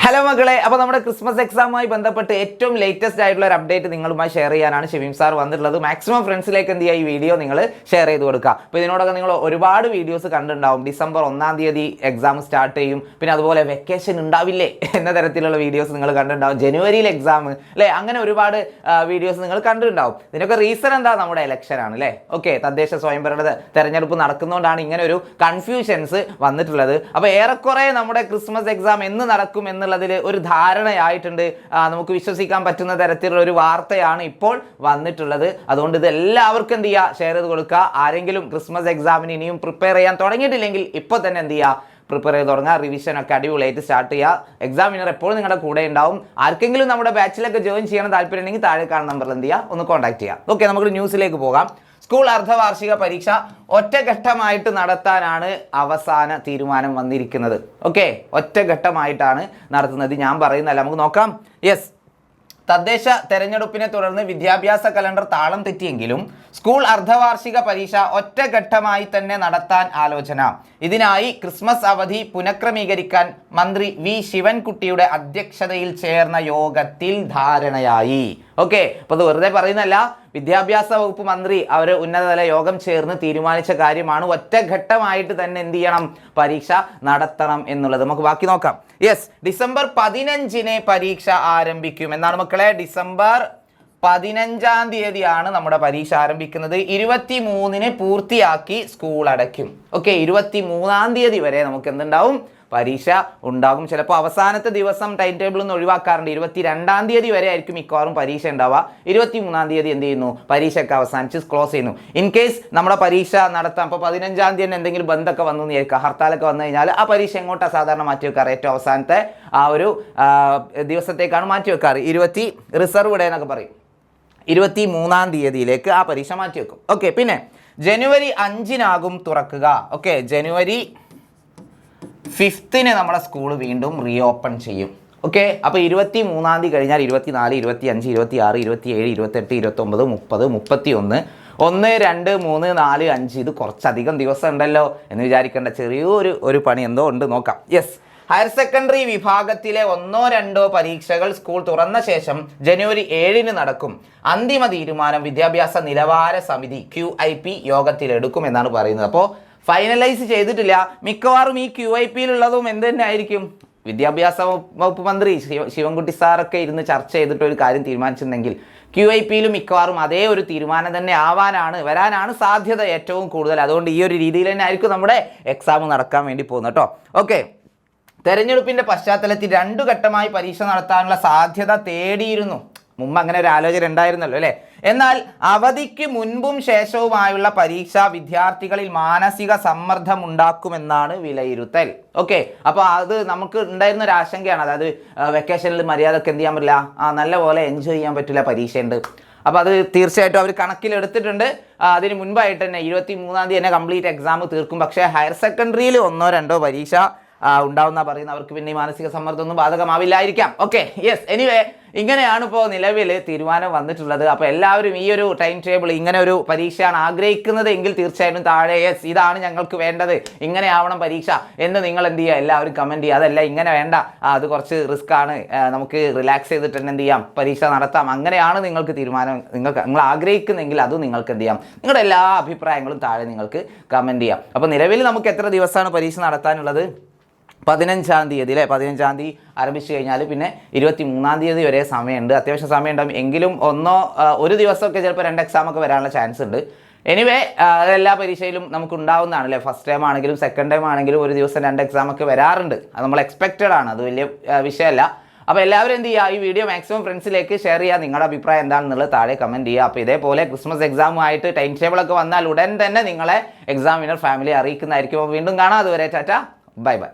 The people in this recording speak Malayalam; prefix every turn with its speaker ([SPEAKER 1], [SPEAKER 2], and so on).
[SPEAKER 1] ഹലോ മക്കളെ, അപ്പോൾ നമ്മുടെ ക്രിസ്മസ് എക്സാമുമായി ബന്ധപ്പെട്ട് ഏറ്റവും ലേറ്റസ്റ്റ് ആയിട്ടുള്ള ഒരു അപ്ഡേറ്റ് നിങ്ങളുമായി ഷെയർ ചെയ്യാനാണ് ഷെമീം സാർ വന്നിട്ടുള്ളത്. മാക്സിമം ഫ്രണ്ട്സിലേക്ക് എന്ത് ചെയ്യുക, ഈ വീഡിയോ നിങ്ങൾ ഷെയർ ചെയ്ത് കൊടുക്കുക. അപ്പോൾ ഇതിനോടൊക്കെ നിങ്ങൾ ഒരുപാട് വീഡിയോസ് കണ്ടിട്ടുണ്ടാവും. ഡിസംബർ 1-ാം തീയതി എക്സാം സ്റ്റാർട്ട് ചെയ്യും, പിന്നെ അതുപോലെ വെക്കേഷൻ ഉണ്ടാവില്ലേ എന്ന തരത്തിലുള്ള വീഡിയോസ് നിങ്ങൾ കണ്ടിട്ടുണ്ടാവും. ജനുവരിയിൽ എക്സാം അല്ലേ, അങ്ങനെ ഒരുപാട് വീഡിയോസ് നിങ്ങൾ കണ്ടിട്ടുണ്ടാവും. ഇതിനൊക്കെ റീസൺ എന്താ, നമ്മുടെ ഇലക്ഷൻ ആണ് അല്ലേ. ഓക്കെ, തദ്ദേശ സ്വയംഭരണ തെരഞ്ഞെടുപ്പ് നടക്കുന്നതുകൊണ്ടാണ് ഇങ്ങനെ ഒരു കൺഫ്യൂഷൻസ് വന്നിട്ടുള്ളത്. അപ്പോൾ ഏറെക്കുറെ നമ്മുടെ ക്രിസ്മസ് എക്സാം എന്ന് നടക്കും എന്നുള്ളതിൽ ഒരു ധാരണയായിട്ടുണ്ട്. നമുക്ക് വിശ്വസിക്കാൻ പറ്റുന്ന തരത്തിലുള്ള ഒരു വാർത്തയാണ് ഇപ്പോൾ വന്നിട്ടുള്ളത്. അതുകൊണ്ട് ഇത് എല്ലാവർക്കും എന്ത് ചെയ്യുക, ഷെയർ ചെയ്ത് കൊടുക്കുക. ആരെങ്കിലും ക്രിസ്മസ് എക്സാമിന് ഇനിയും പ്രിപ്പയർ ചെയ്യാൻ തുടങ്ങിയിട്ടില്ലെങ്കിൽ ഇപ്പോൾ തന്നെ എന്ത് ചെയ്യുക, പ്രിപ്പയർ ചെയ്ത് തുടങ്ങുക. റിവിഷനൊക്കെ അടിപൊളിയായിട്ട് സ്റ്റാർട്ട് ചെയ്യുക. എക്സാമിനർ എപ്പോഴും നിങ്ങളുടെ കൂടെ ഉണ്ടാവും. ആർക്കെങ്കിലും നമ്മുടെ ബാച്ചിലൊക്കെ ജോയിൻ ചെയ്യണം താല്പര്യം ഉണ്ടെങ്കിൽ താഴെ കാണുന്ന നമ്പറിൽ എന്ത് ചെയ്യുക, ഒന്ന് കോൺടാക്ട് ചെയ്യുക. ഓക്കെ, നമുക്ക് ന്യൂസിലേക്ക് പോകാം. സ്കൂൾ അർദ്ധവാർഷിക പരീക്ഷ ഒറ്റഘട്ടമായിട്ട് നടത്താനാണ് അവസാന തീരുമാനം വന്നിരിക്കുന്നത്. ഓക്കെ, ഒറ്റഘട്ടമായിട്ടാണ് നടത്തുന്നത്. ഞാൻ പറയുന്നതല്ല, നമുക്ക് നോക്കാം. യെസ്, തദ്ദേശ തെരഞ്ഞെടുപ്പിനെ തുടർന്ന് വിദ്യാഭ്യാസ കലണ്ടർ താളം തെറ്റിയെങ്കിലും സ്കൂൾ അർദ്ധവാർഷിക പരീക്ഷ ഒറ്റഘട്ടമായി തന്നെ നടത്താൻ ആലോചന. ഇതിനായി ക്രിസ്മസ് അവധി പുനഃക്രമീകരിക്കാൻ മന്ത്രി വി ശിവൻകുട്ടിയുടെ അധ്യക്ഷതയിൽ ചേർന്ന യോഗത്തിൽ ധാരണയായി. ഓക്കെ, അപ്പോൾ അത് വെറുതെ പറയുന്നതല്ല, വിദ്യാഭ്യാസ വകുപ്പ് മന്ത്രി അവർ ഉന്നതതല യോഗം ചേർന്ന് തീരുമാനിച്ച കാര്യമാണ്. ഒറ്റഘട്ടമായിട്ട് തന്നെ എന്ത് ചെയ്യണം, പരീക്ഷ നടത്തണം എന്നുള്ളത്. നമുക്ക് ബാക്കി നോക്കാം. യെസ്, ഡിസംബർ 15-ന് പരീക്ഷ ആരംഭിക്കും എന്നാണ് മക്കളെ. ഡിസംബർ 15-ാം തീയതിയാണ് നമ്മുടെ പരീക്ഷ ആരംഭിക്കുന്നത്. 23-ന് പൂർത്തിയാക്കി സ്കൂൾ അടയ്ക്കും. ഓക്കെ, 23-ാം തീയതി വരെ നമുക്ക് എന്തുണ്ടാവും, പരീക്ഷ ഉണ്ടാകും. ചിലപ്പോൾ അവസാനത്തെ ദിവസം ടൈം ടേബിൾ ഒന്ന് ഒഴിവാക്കാറുണ്ട്. 22-ാം തീയതി വരെ ആയിരിക്കും മിക്കവാറും പരീക്ഷ ഉണ്ടാവുക. 23-ാം തീയതി എന്ത് ചെയ്യുന്നു, പരീക്ഷയൊക്കെ അവസാനിച്ച് ക്ലോസ് ചെയ്യുന്നു. ഇൻ കേസ് നമ്മുടെ പരീക്ഷ നടത്താം, ഇപ്പോൾ 15-ാം തീയതി എന്തെങ്കിലും ബന്ധമൊക്കെ വന്നു വിചാരിക്കുക, ഹർത്താലൊക്കെ വന്നു കഴിഞ്ഞാൽ ആ പരീക്ഷ എങ്ങോട്ടാണ് സാധാരണ മാറ്റി വെക്കാറ്, ഏറ്റവും അവസാനത്തെ ആ ഒരു ദിവസത്തേക്കാണ് മാറ്റി വെക്കാറ്. റിസർവ് ഡേ എന്നൊക്കെ പറയും. 23-ാം തീയതിയിലേക്ക് ആ പരീക്ഷ മാറ്റി വെക്കും. ഓക്കെ, പിന്നെ ജനുവരി 5-നാകും തുറക്കുക. ഓക്കെ, ജനുവരി 5-ന് നമ്മുടെ സ്കൂൾ വീണ്ടും റീ ഓപ്പൺ ചെയ്യും. ഓക്കെ, അപ്പോൾ 23-ാം തീയതി കഴിഞ്ഞാൽ 24, 25, 26, 27, 28, 29, 30, 31, 1, 2, 3, 4, 5 ഇത് കുറച്ചധികം ദിവസം ഉണ്ടല്ലോ എന്ന് വിചാരിക്കേണ്ട. ചെറിയൊരു പണി എന്തോ ഉണ്ട്, നോക്കാം. യെസ്, ഹയർ സെക്കൻഡറി വിഭാഗത്തിലെ 1-2 പരീക്ഷകൾ സ്കൂൾ തുറന്ന ശേഷം ജനുവരി 7-ന് നടക്കും. അന്തിമ തീരുമാനം വിദ്യാഭ്യാസ നിലവാര സമിതി QIP യോഗത്തിലെടുക്കും എന്നാണ് പറയുന്നത്. അപ്പോൾ ഫൈനലൈസ് ചെയ്തിട്ടില്ല. മിക്കവാറും ഈ QIPയിലുള്ളതും എന്ത് തന്നെ ആയിരിക്കും, വിദ്യാഭ്യാസ വകുപ്പ് മന്ത്രി ശിവൻകുട്ടി സാറൊക്കെ ഇരുന്ന് ചർച്ച ചെയ്തിട്ട് ഒരു കാര്യം തീരുമാനിച്ചിട്ടുണ്ടെങ്കിൽ QIPയിലും മിക്കവാറും അതേ ഒരു തീരുമാനം തന്നെ വരാനാണ് സാധ്യത ഏറ്റവും കൂടുതൽ. അതുകൊണ്ട് ഈ ഒരു രീതിയിൽ തന്നെ ആയിരിക്കും നമ്മുടെ എക്സാം നടക്കാൻ വേണ്ടി പോകുന്നത് കേട്ടോ. ഓക്കെ, തെരഞ്ഞെടുപ്പിൻ്റെ പശ്ചാത്തലത്തിൽ 2 ഘട്ടമായി പരീക്ഷ നടത്താനുള്ള സാധ്യത തേടിയിരുന്നു. മുമ്പ് അങ്ങനെ ഒരു ആലോചന ഉണ്ടായിരുന്നല്ലോ അല്ലേ. എന്നാൽ അവധിക്ക് മുൻപും ശേഷവുമായുള്ള പരീക്ഷ വിദ്യാർത്ഥികളിൽ മാനസിക സമ്മർദ്ദം ഉണ്ടാക്കുമെന്നാണ് വിലയിരുത്തൽ. ഓക്കെ, അപ്പോൾ അത് നമുക്ക് ഉണ്ടായിരുന്ന ഒരു ആശങ്കയാണ്. അതായത് വെക്കേഷനിൽ മര്യാദക്ക് എന്ത് ചെയ്യാൻ പറ്റില്ല, നല്ലപോലെ എൻജോയ് ചെയ്യാൻ പറ്റില്ല, പരീക്ഷയുണ്ട്. അപ്പോൾ അത് തീർച്ചയായിട്ടും അവർ കണക്കിലെടുത്തിട്ടുണ്ട്. അതിന് മുൻപായിട്ട് തന്നെ 23-ാം തീയതി തന്നെ കംപ്ലീറ്റ് എക്സാം തീർക്കും. പക്ഷേ ഹയർ സെക്കൻഡറിയിൽ 1-2 പരീക്ഷ ഉണ്ടാവുന്ന പറയുന്നവർക്ക് പിന്നെ മാനസിക സമ്മർദ്ദമൊന്നും ബാധകമാവില്ലായിരിക്കാം. ഓക്കെ, യെസ്, എനിവേ ഇങ്ങനെയാണ് ഇപ്പോൾ നിലവിൽ തീരുമാനം വന്നിട്ടുള്ളത്. അപ്പോൾ എല്ലാവരും ഈ ഒരു ടൈം ടേബിൾ, ഇങ്ങനെ ഒരു പരീക്ഷയാണ് ആഗ്രഹിക്കുന്നത് എങ്കിൽ തീർച്ചയായിട്ടും താഴെ യെസ് ഇതാണ് ഞങ്ങൾക്ക് വേണ്ടത്, ഇങ്ങനെ ആവണം പരീക്ഷ എന്ന് നിങ്ങൾ എന്ത് ചെയ്യുക, എല്ലാവരും കമൻറ്റ് ചെയ്യുക. അതല്ല ഇങ്ങനെ വേണ്ട, അത് കുറച്ച് റിസ്ക് ആണ്, നമുക്ക് റിലാക്സ് ചെയ്തിട്ട് തന്നെ എന്ത് ചെയ്യാം, പരീക്ഷ നടത്താം, അങ്ങനെയാണ് നിങ്ങൾക്ക് തീരുമാനം, നിങ്ങൾ ആഗ്രഹിക്കുന്നെങ്കിൽ അത് നിങ്ങൾക്ക് എന്ത് ചെയ്യാം, നിങ്ങളുടെ എല്ലാ അഭിപ്രായങ്ങളും താഴെ നിങ്ങൾക്ക് കമൻറ്റ് ചെയ്യാം. അപ്പോൾ നിലവിൽ നമുക്ക് എത്ര ദിവസമാണ് പരീക്ഷ നടത്താനുള്ളത്, 15-ാം തീയതി അല്ലേ. 15-ാം തീയതി ആരംഭിച്ചു കഴിഞ്ഞാൽ പിന്നെ 23-ാം തീയതി വരെ സമയമുണ്ട്. അത്യാവശ്യം സമയം ഉണ്ടാകും. എങ്കിലും ഒരു ദിവസമൊക്കെ ചിലപ്പോൾ 2 എക്സാമൊക്കെ വരാനുള്ള ചാൻസ് ഉണ്ട്. എനിവേ എല്ലാ പരീക്ഷയിലും നമുക്ക് ഉണ്ടാവുന്നതാണ് അല്ലേ. ഫസ്റ്റ് ടൈം ആണെങ്കിലും സെക്കൻഡ് ടൈം ആണെങ്കിലും ഒരു ദിവസം 2 എക്സാമൊക്കെ വരാറുണ്ട്. അത് നമ്മൾ എക്സ്പെക്റ്റഡ് ആണ്, അത് വലിയ വിഷയമല്ല. അപ്പോൾ എല്ലാവരും എന്ത് ചെയ്യുക, ഈ വീഡിയോ മാക്സിമം ഫ്രണ്ട്സിലേക്ക് ഷെയർ ചെയ്യുക. നിങ്ങളുടെ അഭിപ്രായം എന്താണെന്നുള്ളത് താഴെ കമൻറ്റ് ചെയ്യുക. അപ്പോൾ ഇതേപോലെ ക്രിസ്മസ് എക്സാമുമായിട്ട് ടൈം ടേബിളൊക്കെ വന്നാൽ ഉടൻ തന്നെ നിങ്ങളെ എക്സാമിനർ ഫാമിലി അറിയിക്കുന്നതായിരിക്കും. അപ്പോൾ വീണ്ടും കാണാം. അതുവരെ ടാറ്റ, ബൈ ബൈ.